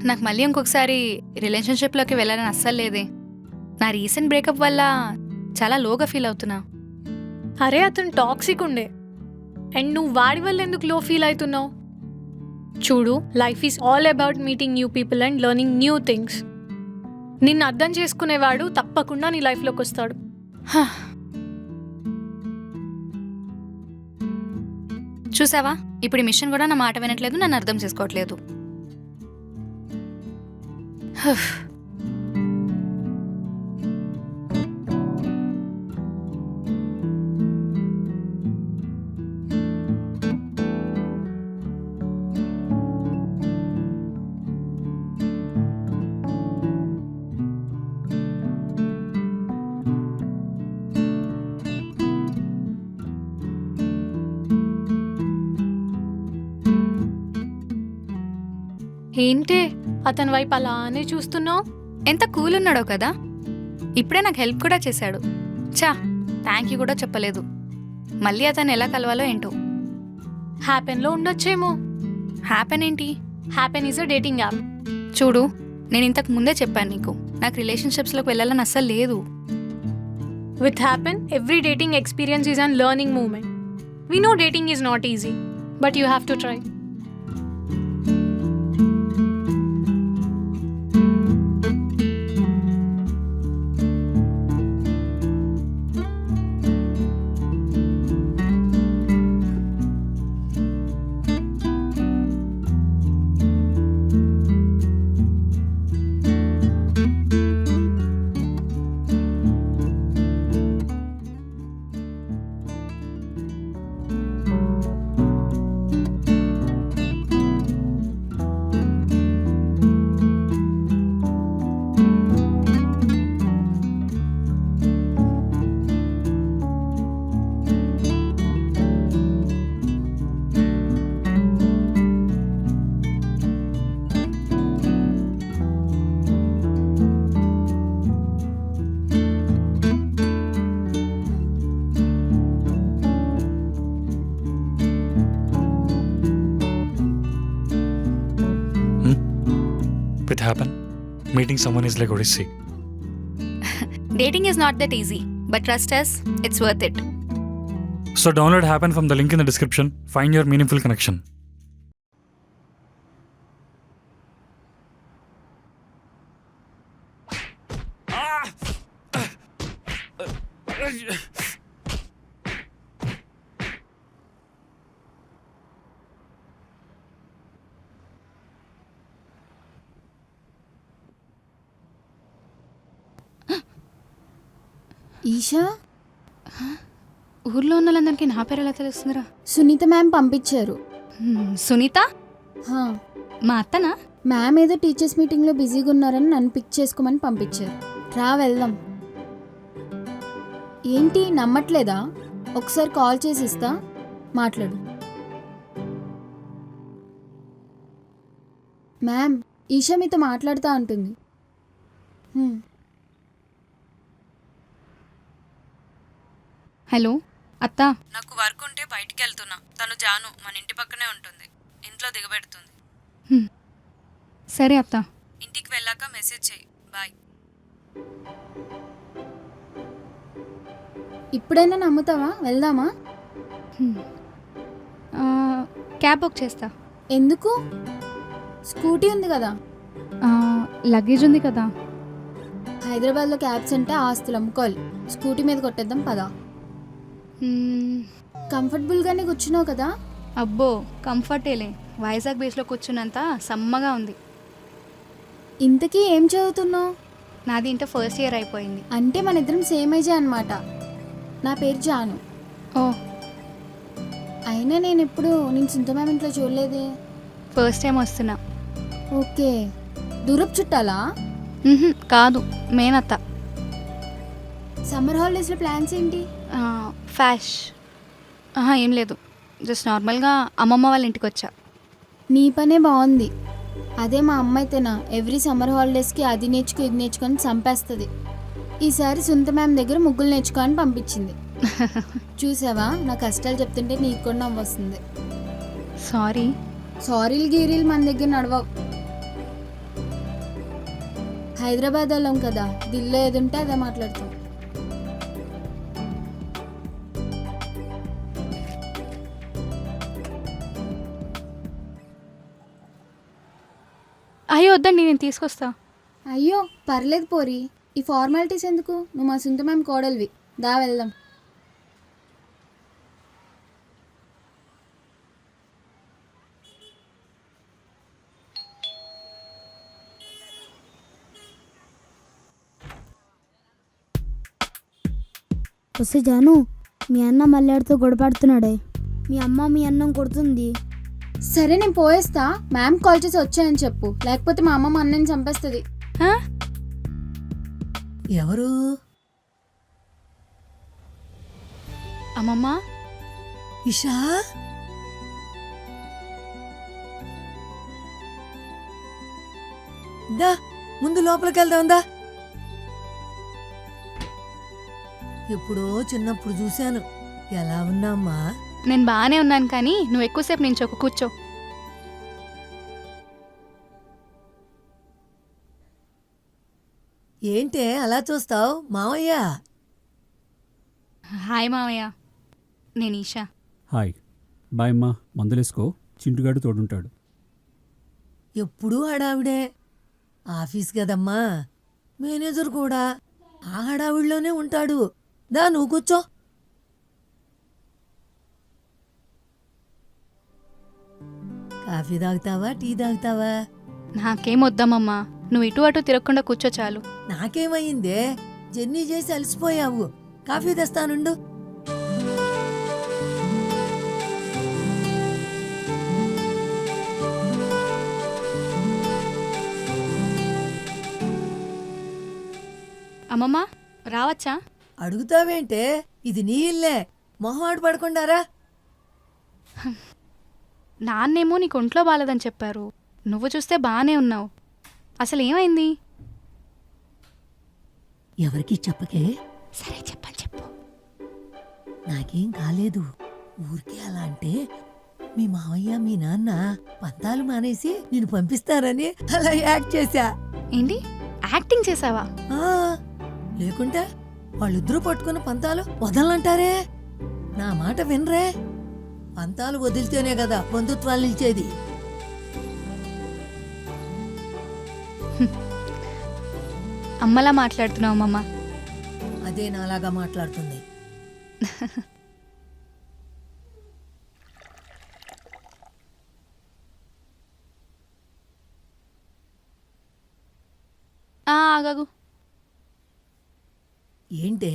నాకు మళ్ళీ ఇంకొకసారి రిలేషన్షిప్లోకి వెళ్ళాలని అస్సలు లేదే. నా రీసెంట్ బ్రేకప్ వల్ల చాలా లోగా ఫీల్ అవుతున్నా. అరే అతను టాక్సిక్ ఉండే అండ్ నువ్వు వాడి వల్ల ఎందుకు లో ఫీల్ అవుతున్నావు? చూడు, life is all about meeting new people and learning new things. నిన్ను అర్థం చేసుకునేవాడు తప్పకుండా నీ లైఫ్లోకి వస్తాడు. చూసావా, ఇప్పుడు ఈ మిషన్ కూడా నా మాట వినట్లేదు, నన్ను అర్థం చేసుకోవట్లేదు. ఏంటే అతని వైపు అలానే చూస్తున్నావు? ఎంత కూల్ ఉన్నాడో కదా. ఇప్పుడే నాకు హెల్ప్ కూడా చేశాడు. చా, థ్యాంక్ యూ కూడా చెప్పలేదు. మళ్ళీ అతను ఎలా కలవాలో ఏంటో. హ్యాపెన్లో ఉండొచ్చేమో. హ్యాపెన్ ఏంటి? Happen is a dating app. చూడు, నేను ఇంతకు ముందే చెప్పాను నీకు, నాకు రిలేషన్షిప్స్లోకి వెళ్ళాలని అస్సలు లేదు. With happen every dating experience is an learning moment. We know dating is not easy, but you have to try. With happen, meeting someone is like odyssey. Dating is not that easy, but trust us, it's worth it. So download Happen from the link in the description. Find your meaningful connection. Isha, ఊర్లో ఉన్న వాళ్ళందరికీ నా పేరు ఎలా తెలుస్తుందిరా? Sunitha ma'am పంపించారు. సునీత హా, మా అత్తనా? Ma'am ఏదో టీచర్స్ మీటింగ్లో బిజీగా ఉన్నారని నన్ను పిక్ చేసుకోమని పంపించారు. రా వెళ్దాం. ఏంటి నమ్మట్లేదా? ఒకసారి కాల్ చేసి ఇస్తా, మాట్లాడు. మ్యామ్, ఈషా మీతో మాట్లాడుతూ ఉంటుంది. హలో అత్తా. నాకు వర్క్ ఉంటే బయటికి వెళ్తున్నా. తను జాను మన ఇంటి పక్కనే ఉంటుంది. ఇంట్లో దిగబెడుతుంది. సరే అత్తా. ఇంటికి వెళ్ళాక మెసేజ్ చేయి. బాయ్. ఇప్పుడైనా నమ్ముతావా? వెళ్దామా? క్యాబ్ బుక్ చేస్తా. ఎందుకు? స్కూటీ ఉంది కదా. లగేజ్ ఉంది కదా. హైదరాబాద్లో క్యాబ్స్ అంటే ఆస్తులు అమ్ముకోవాలి. స్కూటీ మీద కొట్టేద్దాం పదా. కంఫర్టబుల్గానే కూర్చున్నావు కదా. అబ్బో, కంఫర్టేలే. వైజాగ్ బేస్లో కూర్చున్నంత సమ్మగా ఉంది. ఇంతకీ ఏం చదువుతున్నావు? నాది ఇంటర్ ఫస్ట్ ఇయర్ అయిపోయింది. అంటే మన ఇద్దరం సేమ్ ఏజే అనమాట. నా పేరు జాను. ఓ, అయినా నేను ఎప్పుడు నేను సునీత మ్యామ్ ఇంట్లో చూడలేదే. ఫస్ట్ టైం వస్తున్నా. ఓకే, దూరపు చుట్టాలా? కాదు, మేనత్త. సమ్మర్ హాలిడేస్లో ప్లాన్స్ ఏంటి? ఏం లేదు, జస్ట్ నార్మల్గా అమ్మమ్మ వాళ్ళ ఇంటికి వచ్చా. నీ పనే బాగుంది. అదే మా అమ్మ అయితేనా ఎవ్రీ సమ్మర్ హాలిడేస్కి అది నేర్చుకో ఇది నేర్చుకొని చంపేస్తుంది. ఈసారి సునీత మ్యామ్ దగ్గర ముగ్గులు నేర్చుకో అని పంపించింది. చూసావా, నా కష్టాలు చెప్తుంటే నీకు కూడా నవ్వు వస్తుంది. సారీ. సారీలు గీరీలు మన దగ్గర నడవవు. హైదరాబాద్ వెళ్ళాం కదా, దిల్లో ఏదుంటే అదే మాట్లాడతాం. అయ్యో వద్దండి, నేను తీసుకొస్తా. అయ్యో పర్లేదు పోరి, ఈ ఫార్మాలిటీస్ ఎందుకు? నువ్వు మా సుంత మేము కోడలివి, దా వెళ్దాం. వస్తే జాను, మీ అన్న మల్లాడితో గొడవపడుతున్నాడే. మీ అమ్మ మీ అన్నం కొడుతుంది. సరే నేను పోయేస్తా, మ్యామ్ కాల్ చేసి వచ్చాయని చెప్పు, లేకపోతే మా అమ్మ మా అన్నని చంపేస్తుంది. ఆ? ఎవరు? అమ్మమ్మ, ఇషా, దా ముందు లోపలికి వెళ్దాందా. ఎప్పుడో చిన్నప్పుడు చూశాను. ఎలా ఉన్నామ్మా? నేను బాగానే ఉన్నాను, కానీ నువ్వు ఎక్కువసేపు నించోకు, కూర్చో. ఏంటే అలా చూస్తావు? మావయ్య. హాయ్ మావయ్య, నేను ఈషా. హాయ్. బాయ్ అమ్మా. మందులేసుకో, చింటుగాడు తోడుంటాడు. ఎప్పుడూ హడావిడే. ఆఫీస్ కదమ్మా, మేనేజర్ కూడా ఆ హడావిడిలోనే ఉంటాడు. దా నువ్వు కూర్చో. కాఫీ తాగుతావా, టీ తాగుతావా? నాకేం వద్దామమ్మా, నువ్వు ఇటు అటు తిరగకుండా కూర్చో చాలు. నాకేమయ్యిందే? జర్నీ చేసి అలసిపోయావు. కాఫీ తెస్తానుండు. అమ్మమ్మ రావచ్చా? అడుగుతావేంటే? ఇది నీ ఇల్లే, మొహమాటు పడకుండారా. నాన్నేమో నీకు ఒంట్లో బాలేదని చెప్పారు, నువ్వు చూస్తే బాగానే ఉన్నావు. అసలు ఏమైంది? ఎవరికి చెప్పకే. సరే చెప్పని చెప్పు. నాకేం కాలేదు. ఊరికే అలా అంటే మీ మావయ్య మీ నాన్న పంతాలు మానేసి నేను పంపిస్తారని అలా యాక్ట్ చేశా. ఏంటి, యాక్టింగ్ చేసావా? ఆ, లేకుంటే వాళ్ళిద్దరూ పట్టుకున్న పంతాలు వదలంటారే. నా మాట వినరే. పంతాలు వదిలితేనే కదా బంధుత్వాలు నిలిచేది. అమ్మలా మాట్లాడుతున్నావు అమ్మమ్మ. అదే నాలాగా మాట్లాడుతుంది. ఆగాగు. ఏంటే?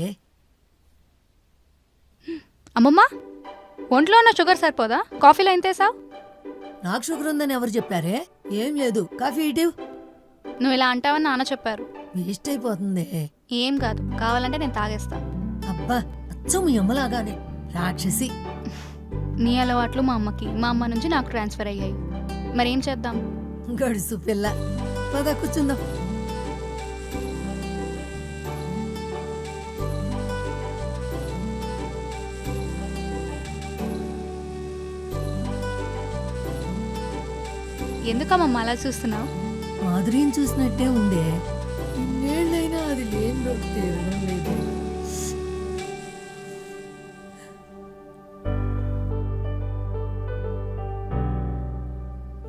అమ్మమ్మ, ఒంట్లో ఉన్న షుగర్ సరిపోదా? కాఫీలో ఎంత వేసావు? నాకు షుగర్ ఉందని ఎవరు చెప్పారే? ఏం లేదు. కాఫీ ఇటు. నువ్వు ఇలా అంటావని నాన్న చెప్పారు. వేస్ట్ అయిపోతుంది. ఏం కాదు, కావాలంటే నేను తాగేస్తా. అబ్బా, అచ్చం మీ అమ్మలాగానే రాక్షసి. నీ అలవాట్లు మా అమ్మకి, మా అమ్మ నుంచి నాకు ట్రాన్స్ఫర్ అయ్యాయి. మరేం చేద్దాం? గడుసు పిల్ల. పద కూర్చుందాం. ఎందుకమ్మమ్మ అలా చూస్తున్నావు? మాధుర్యం చూసినట్టే ఉందే. ఇన్నేళ్ళైనా అది లేని లోటు తీరడం లేదే.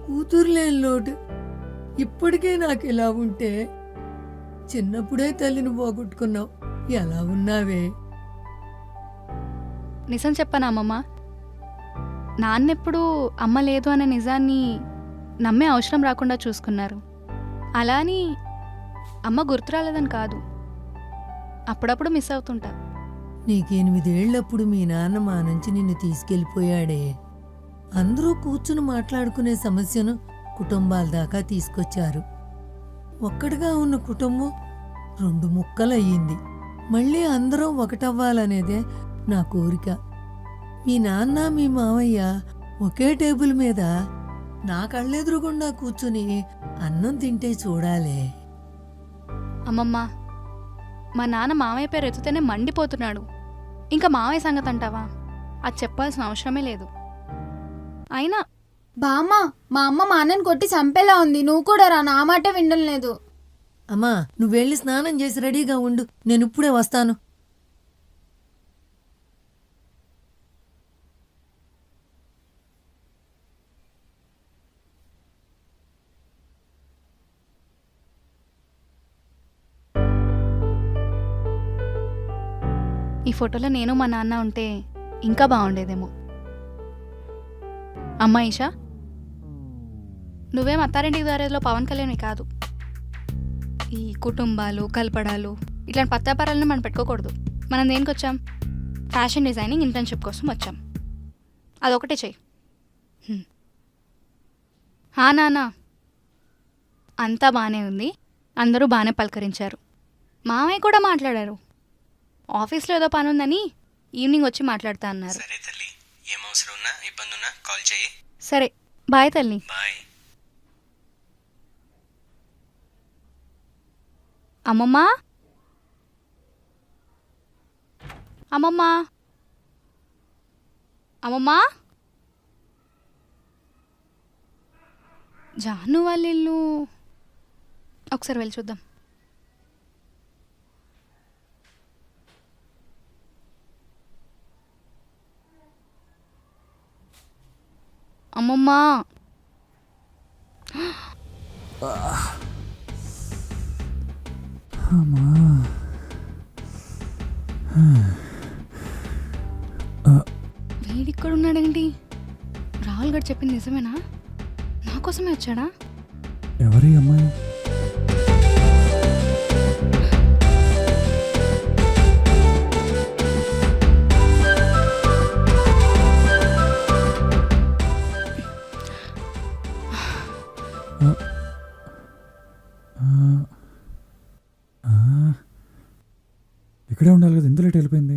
కూతురు లేని లోటు ఇప్పటికే నాకు ఇలా ఉంటే, చిన్నప్పుడే తల్లిని పోగొట్టుకున్నావు. ఎలా ఉన్నావే? నిజం చెప్పనా అమ్మమ్మ, నాన్నెప్పుడు అమ్మ లేదు అనే నిజాన్ని నమ్మే అవసరం రాకుండా చూసుకున్నారు. అలా అని అమ్మ గుర్తు రాలేదని కాదు, అప్పుడప్పుడు మిస్ అవుతుంటా. నీకు 8 ఏళ్లప్పుడు మీ నాన్న మా నుంచి నిన్ను తీసుకెళ్ళిపోయాడే. అందరూ కూర్చుని మాట్లాడుకునే సమస్యను కుటుంబాల దాకా తీసుకొచ్చారు. ఒక్కడిగా ఉన్న కుటుంబం 2 ముక్కలయ్యింది. మళ్ళీ అందరం ఒకటవ్వాలనేదే నా కోరిక. మీ నాన్న మీ మావయ్య ఒకే టేబుల్ మీద నా కళ్ళెదురుగుండా కూర్చుని అన్నం తింటే చూడాలే. అమ్మమ్మ, మా నాన్న మామయ్య పేరు ఎత్తుతేనే మండిపోతున్నాడు. ఇంకా మామయ్య సంగతి అంటావా? అది చెప్పాల్సిన అవసరమే లేదు. అయినా బామ్మ, మా అమ్మ మా అన్నని కొట్టి చంపేలా ఉంది, నువ్వు కూడా రా, నా మాటే వినడం లేదు. అమ్మా నువ్వు వెళ్ళి స్నానం చేసి రెడీగా ఉండు, నేను ఇప్పుడే వస్తాను. ఈ ఫోటోలో నేను మా నాన్న ఉంటే ఇంకా బాగుండేదేమో. అమ్మా ఈషా, నువ్వేం అత్తారింటికి దారేలో పవన్ కళ్యాణ్వి కాదు. ఈ కుటుంబాలు కలపడాలు ఇట్లాంటి పత్తాపారాలను మనం పెట్టుకోకూడదు. మనం దేనికి వచ్చాం? ఫ్యాషన్ డిజైనింగ్ ఇంటర్న్షిప్ కోసం వచ్చాం. అదొకటే చెయ్యి. నాన్న అంతా బాగానే ఉంది, అందరూ బాగానే పలకరించారు. మామయ్య కూడా మాట్లాడారు. ఆఫీస్లో ఏదో పని ఉందని ఈవినింగ్ వచ్చి మాట్లాడుతా అన్నారు. సరే తల్లి, ఏం అవసరం ఉన్నా ఇబ్బంది ఉన్నా కాల్ చేయి. సరే బాయ్ తల్లి. బాయ్. అమ్మమ్మా, అమ్మమ్మా, అమ్మమ్మా, జాను వాళ్ళ ఇల్లు ఒకసారి వెళ్ళి చూద్దాం. అమ్మమ్మా, వీడిక్కడ ఉన్నాడేంటి? రాహుల్ గారు చెప్పింది నిజమేనా? నా కోసమే వచ్చాడా? ఎవరి అమ్మాయి? ఇక్కడే ఉండాలి కదా, ఎంత లేట్ వెళ్ళిపోయింది?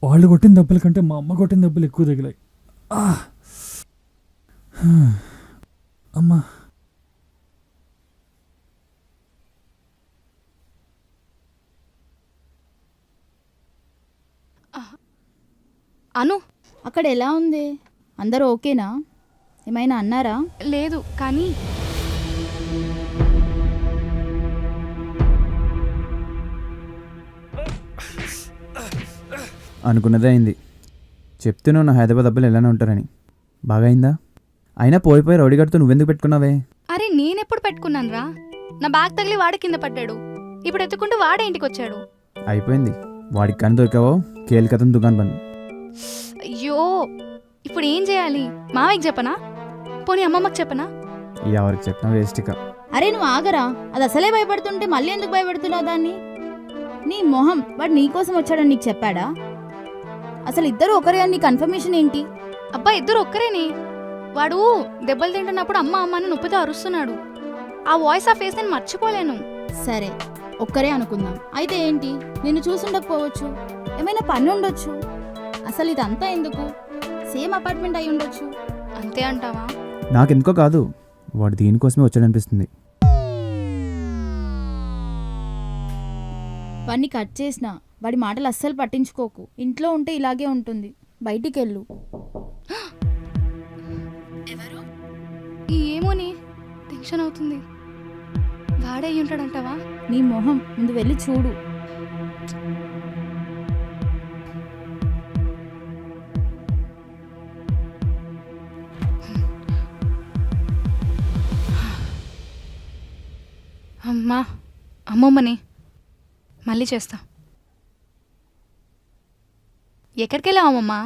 వాళ్ళు కొట్టిన దెబ్బల కంటే మా అమ్మ కొట్టిన దెబ్బలు ఎక్కువ తగిలాయి. అమ్మా, అను, అక్కడ ఎలా ఉంది? అందరూ ఓకేనా? ఏమైనా అన్నారా? లేదు కానీ అనుకున్నదే అయింది. చెప్తున్నావు నా హైదరాబాద్ అబ్బాయిలు ఎలానే ఉంటారని. బాగా అయిందా? అయినా పోయిపోయి రౌడీగాడితో నువ్వెందుకు పెట్టుకున్నావే? అరే నేనెప్పుడు పెట్టుకున్నాను రా? నా బ్యాగ్ తగిలి వాడి కింద పడ్డాడు. ఇప్పుడు ఎత్తుకుంటూ వాడే ఇంటికి వచ్చాడు. అయిపోయింది, వాడికి కానీ దొరికావో కేల్కతం దుకాణం బంద్. అయ్యో, ఇప్పుడు ఏం చేయాలి? మావయ్యకి చెప్పనా? పోనీ అమ్మమ్మకి చెప్పనా? ఎవరికి చెప్పినా వేస్టిక. అరే నువ్వు ఆగరా, అది అసలే భయపడుతుంటే మళ్ళీ ఎందుకు భయపెడుతున్నావు దాన్ని? నీ మొహం, వాడు నీకోసం వచ్చాడని నీకు చెప్పాడా? అసలు ఇద్దరు ఒకరే అని నీ కన్ఫర్మేషన్ ఏంటి? అబ్బా ఇద్దరు ఒక్కరేనే. వాడు దెబ్బలు తింటున్నప్పుడు అమ్మ అమ్మ అని నొప్పితో అరుస్తున్నాడు. ఆ వాయిస్ ఆ ఫేస్ నేను మర్చిపోలేను. సరే ఒక్కరే అనుకుందాం. అయితే ఏంటి, నిన్ను చూసుండకపోవచ్చు, ఏమైనా పని ఉండొచ్చు. అసలు ఇదంతా ఎందుకు? సేమ్ అపార్ట్మెంట్ అయి ఉండొచ్చు. అంతే అంటావా? నాకెందుకో కాదు, వాడు దీనికోసమే వచ్చాడనిపిస్తుంది. వాడిని కట్ చేసిన వాడి మాటలు అస్సలు పట్టించుకోకు. ఇంట్లో ఉంటే ఇలాగే ఉంటుంది, బయటికి వెళ్ళు. ఏమోని టెన్షన్ అవుతుంది. వాడే అయి ఉంటాడంటావా? నీ మొహం, ముందు వెళ్ళి చూడు. అమ్మా, అమ్మమ్మని మళ్ళీ చేస్తా. ఎక్కడికి వెళ్ళావు అమ్మమ్మా?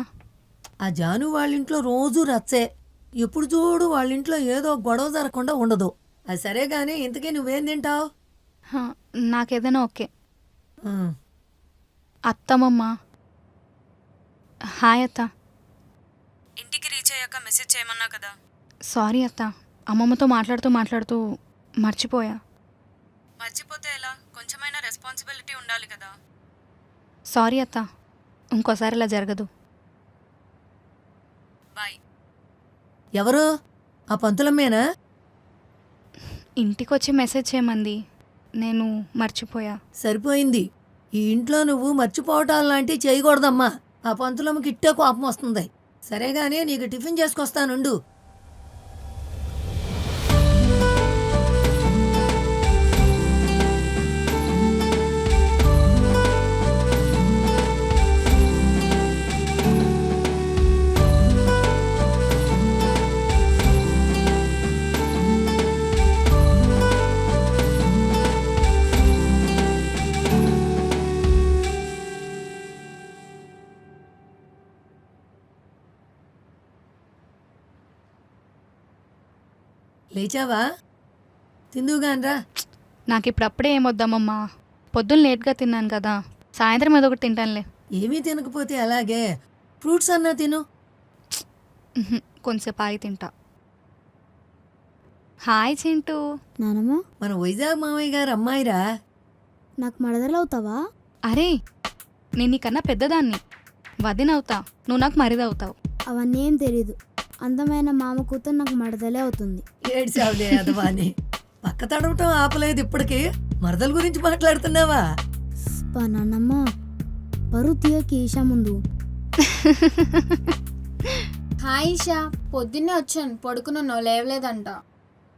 ఆ జాను వాళ్ళింట్లో రోజూ రచ్చే. ఎప్పుడు చూడు వాళ్ళింట్లో ఏదో గొడవ జరగకుండా ఉండదు. అది సరే కానీ ఇంతకీ నువ్వేం తింటావు? నాకేదైనా ఓకే. అత్తమ్మమ్మ. హాయ్ అత్త. ఇంటికి రీచ్ అయ్యాక మెసేజ్ చేయమన్నా కదా. సారీ అత్త, అమ్మమ్మతో మాట్లాడుతూ మర్చిపోయా. మర్చిపోతే ఎలా? కొంచెమైనా రెస్పాన్సిబిలిటీ ఉండాలి కదా. సారీ అత్త, ఇంకోసారి ఇలా జరగదు. బాయ్. ఎవరు? ఆ పంతులమ్మేనా? ఇంటికి వచ్చి మెసేజ్ చేయమంది, నేను మర్చిపోయా. సరిపోయింది. ఈ ఇంట్లో నువ్వు మర్చిపోవటాలు లాంటివి చేయకూడదమ్మా. ఆ పంతులమ్మకి ఇట్టే కోపం వస్తుంది. సరే గానీ నీకు టిఫిన్ చేసుకొస్తానుండు. లేచావా? తిందువుగానరా. నాకు ఇప్పుడు అప్పుడే ఏమొద్దామమ్మా, పొద్దున్న లేట్గా తిన్నాను కదా, సాయంత్రం ఏదో ఒకటి తింటానులే. ఏమీ తినకపోతే అలాగే ఫ్రూట్స్ అన్నా తిను. కొంచెంసేపు ఆగి తింటా. హాయ్ చింటూ. నానమ్మ, మన వైజాగ్ మామయ్య గారు అమ్మాయిరా. నాకు మరదలవుతావా? అరే, నేను నీకన్నా పెద్దదాన్ని, వదినవుతా, నువ్వు నాకు మరిదవుతావు. అవన్నీ ఏం తెలీదు. అందమైన మామ కూతురు నాకు మరదలే అవుతుంది. ఏడ్చావులే అదవాని. పక్క తడవటం ఆపలేదు ఇప్పటికి. మరదల గురించి మాట్లాడుతున్నావా? నానమ్మ, పరువు తీయకి ఈషా ముందు. హాయ్ ఈషా, పొద్దున్నే వచ్చాను, పడుకున్నాను, లేవలేదంట.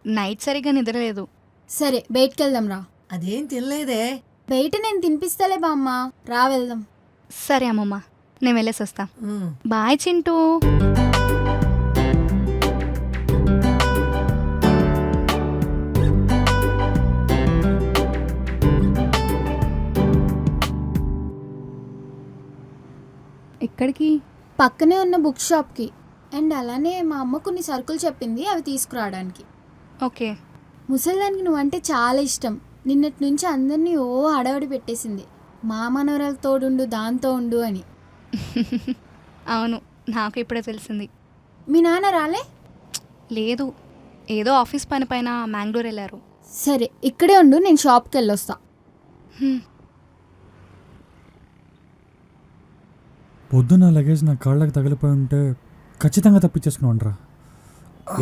నైట్ సరిగ్గా నిద్రలేదు. సరే బయటికి వెళ్దాం రా. అదేం తినలేదే. బయట నేను తినిపిస్తాలే బామ్మ, రా వెళ్దాం. సరే అమ్మమ్మ, నేను వెళ్ళేసి వస్తా. బాయ్ చింటూ. ఎక్కడికి? పక్కనే ఉన్న బుక్ షాప్కి. అండ్ అలానే మా అమ్మ కొన్ని సరుకులు చెప్పింది, అవి తీసుకురావడానికి. ఓకే. ముసలిదానికి నువ్వంటే చాలా ఇష్టం. నిన్నటి నుంచి అందరినీ హడావిడి పెట్టేసింది, మా మనవరాలు తోడుండు, దాంతో ఉండు అని. అవును, నాకు ఇప్పుడే తెలిసింది. మీ నాన్న రాలే? లేదు, ఏదో ఆఫీస్ పని పైన మ్యాంగ్లూర్ వెళ్ళారు. సరే ఇక్కడే ఉండు, నేను షాప్కి వెళ్ళొస్తా. పొద్దున్న లగేజ్ నా కాళ్ళకి తగిలిపోయి ఉంటే ఖచ్చితంగా తప్పించేసుకున్నాను.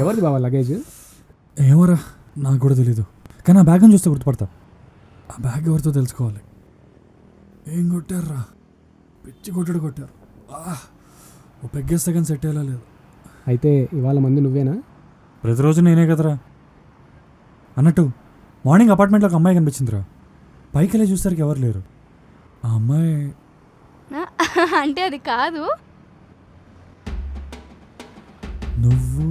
ఎవరిది బావా లగేజ్? ఏమోరా, నాకు కూడా తెలీదు, కానీ ఆ బ్యాగ్ని చూస్తే గుర్తుపడతా. ఆ బ్యాగ్ ఎవరితో తెలుసుకోవాలి. ఏం కొట్టారా, పిచ్చి కొట్టారు. ఓ పెగ్గేస్తే కానీ సెట్ అయ్యేలా లేదు. అయితే ఇవాళ మందు నువ్వేనా? ప్రతిరోజు నేనే కదరా. అన్నట్టు మార్నింగ్ అపార్ట్మెంట్లో ఒక అమ్మాయి కనిపించిందిరా. పైకి వెళ్ళి చూసేసరికి ఎవరు లేరు. ఆ అమ్మాయి అంటే అది కాదు. నువ్వు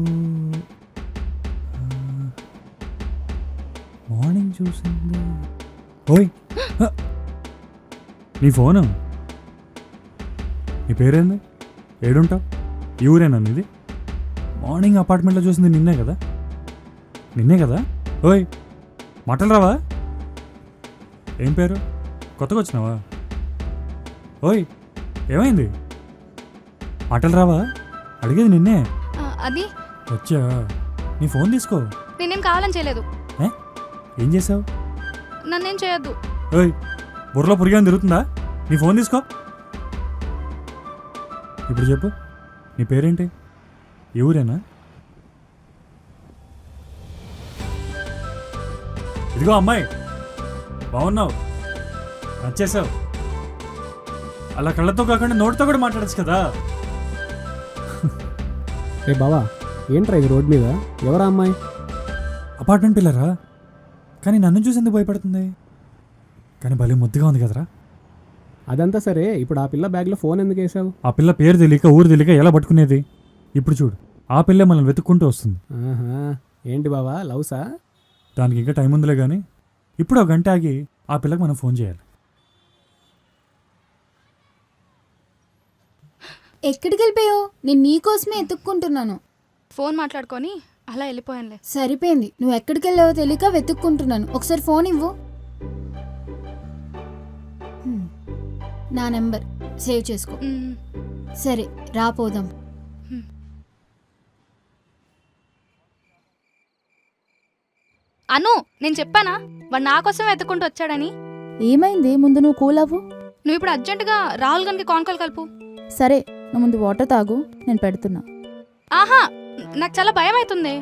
మార్నింగ్ చూసింది. ఓయ్, నీ ఫోను, నీ పేరేంది, ఏడుంటావు, ఈ ఊరేనా ఇది? మార్నింగ్ అపార్ట్మెంట్లో చూసింది నిన్నే కదా? ఓయ్, మాటలు రావా? ఏం పేరు, కొత్తగా వచ్చినావా? ఓయ్, ఏమైంది, మాటలు రావా? అడిగేది నిన్నే. అది వచ్చా, నీ ఫోన్ తీసుకో. నేనేం కావాలని చేయలేదు. ఏం చేసావు? నన్నేం చేయొద్దు. ఓయ్, బుర్రలో పురిగా తిరుగుతుందా? నీ ఫోన్ తీసుకో. ఇప్పుడు చెప్పు, నీ పేరేంటి, ఈ ఊరేనా? ఇదిగో అమ్మాయి, బాగున్నావు, నచ్చేసావు. అలా కళ్ళతో కాకుండా నోటితో కూడా మాట్లాడచ్చు కదా. రే బావా, ఏంట్రా ఇది రోడ్ మీద? ఎవరా అమ్మాయి? అపార్ట్మెంట్ పిల్లరా, కానీ నన్ను చూసి ఎందుకు భయపడుతుంది? కానీ భలే ముద్దుగా ఉంది కదరా. అదంతా సరే, ఇప్పుడు ఆ పిల్ల బ్యాగ్లో ఫోన్ ఎందుకు వేసావు? ఆ పిల్ల పేరు తెలియక, ఊరు తెలియక ఎలా పట్టుకునేది? ఇప్పుడు చూడు, ఆ పిల్లే మనల్ని వెతుక్కుంటూ వస్తుంది. ఆహా, ఏంటి బావా, లవ్సా? దానికి ఇంకా టైం ఉందిలే కానీ ఇప్పుడు ఒక గంట ఆగి ఆ పిల్లకి మనం ఫోన్ చేయాలి. ఎక్కడికి వెళ్ళిపోయావు? నేను నీకోసమే ఎత్తుక్కుంటున్నాను. ఫోన్ మాట్లాడుకొని అలా వెళ్ళిపోయానులే. సరిపోయింది, నువ్వు ఎక్కడికి వెళ్ళావో తెలియక వెతుక్కుంటున్నాను. ఒకసారి ఫోన్ ఇవ్వు. నా నెంబర్ సేవ్ చేసుకో. సరే రాపోదాం. అను, నేను చెప్పానా వాడు నా కోసం వెతుక్కుంటూ వచ్చాడని? ఏమైంది? ముందు నువ్వు కూల్ అవ్వు. నువ్వు ఇప్పుడు అర్జెంటుగా రాహుల్ గన్కి కాల్ కలుపు. సరే, నువ్వు ముందు వాటర్ తాగు, నేను పెడుతున్నా. ఆహా, నాకు చాలా భయం అవుతుంది.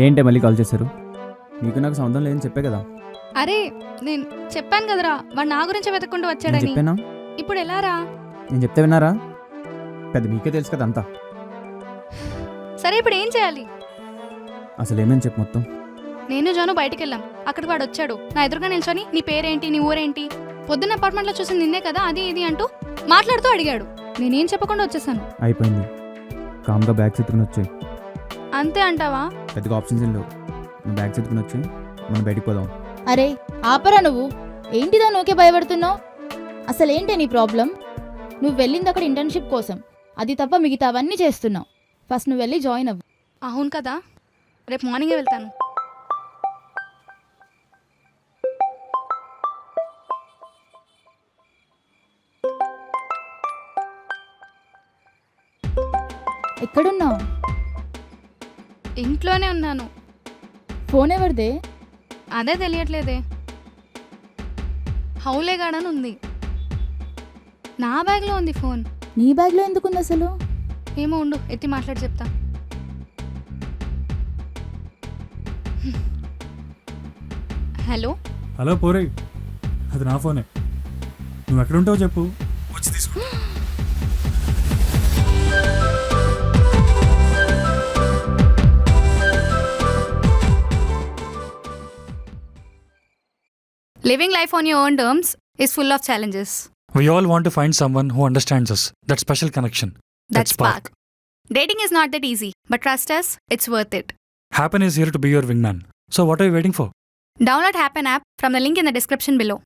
ఏంటి మళ్ళీ కాల్ చేశారు? నీకు నాకు సంబంధం లేదని చెప్పే కదా. అరే, నేను చెప్పాను కదరా, వాడు నా గురించి వెతుక్కుంటూ వచ్చాడని. చెప్పానా? ఇప్పుడు ఎలా రా? నేను చెప్తే విన్నారా? పెద్ద మీకే తెలుసు కదా అంతా. సరే, ఇప్పుడు ఏం చేయాలి? అసలు ఏమని చెప్పు మొత్తం. నేను జాను బయటికి వెళ్ళాం, అక్కడికి వాడు వచ్చాడు. నా ఎదురుగా నిల్చొని నీ పేరేంటి, నీ ఊరేంటి, పొద్దున్న అపార్ట్మెంట్లో చూసి నిన్నే కదా, అది ఇది అంటూ మాట్లాడుతూ అడిగాడు. నేనేం చెప్పకుండా వచ్చేసాను. అయిపోయింది, కామ్గా బ్యాగ్ ఎత్తుకుని వచ్చాయి. అంతే అంటావా? పెద్దగా ఆప్షన్స్ ఏం లేవు. నువ్వు బ్యాగ్ ఎత్తుకుని వచ్చి మనం బయటికి పోదాం. అరే ఆపరా, నువ్వు ఏంటిదా నోకే భయపడుతున్నావు? అసలేంటి నీ ప్రాబ్లం? నువ్వు వెళ్ళింది అక్కడ ఇంటర్న్షిప్ కోసం, అది తప్ప మిగతావన్నీ చేస్తున్నావు. ఫస్ట్ నువ్వు వెళ్ళి జాయిన్ అవ్వు. అవును కదా, రేపు మార్నింగే వెళ్తాను. ఎక్కడున్నావు? ఇంట్లోనే ఉన్నాను. ఫోన్ ఎవరిదే? అదే తెలియట్లేదే. హౌలేగాడని ఉంది. నా బ్యాగ్లో ఉంది ఫోన్. నీ బ్యాగ్లో ఎందుకుంది అసలు? ఏమో ఉండు, ఎత్తి మాట్లాడి చెప్తా. హలో. హలో పోరే, అది నా ఫోనే. నువ్వు ఎక్కడుంటావో చెప్పు, వచ్చి తీసుకో. Living life on your own terms is full of challenges. We all want to find someone who understands us, that special connection. That's spark. Dating is not that easy, but trust us, it's worth it. Happen is here to be your wingman. So what are you waiting for? Download Happen app from the link in the description below.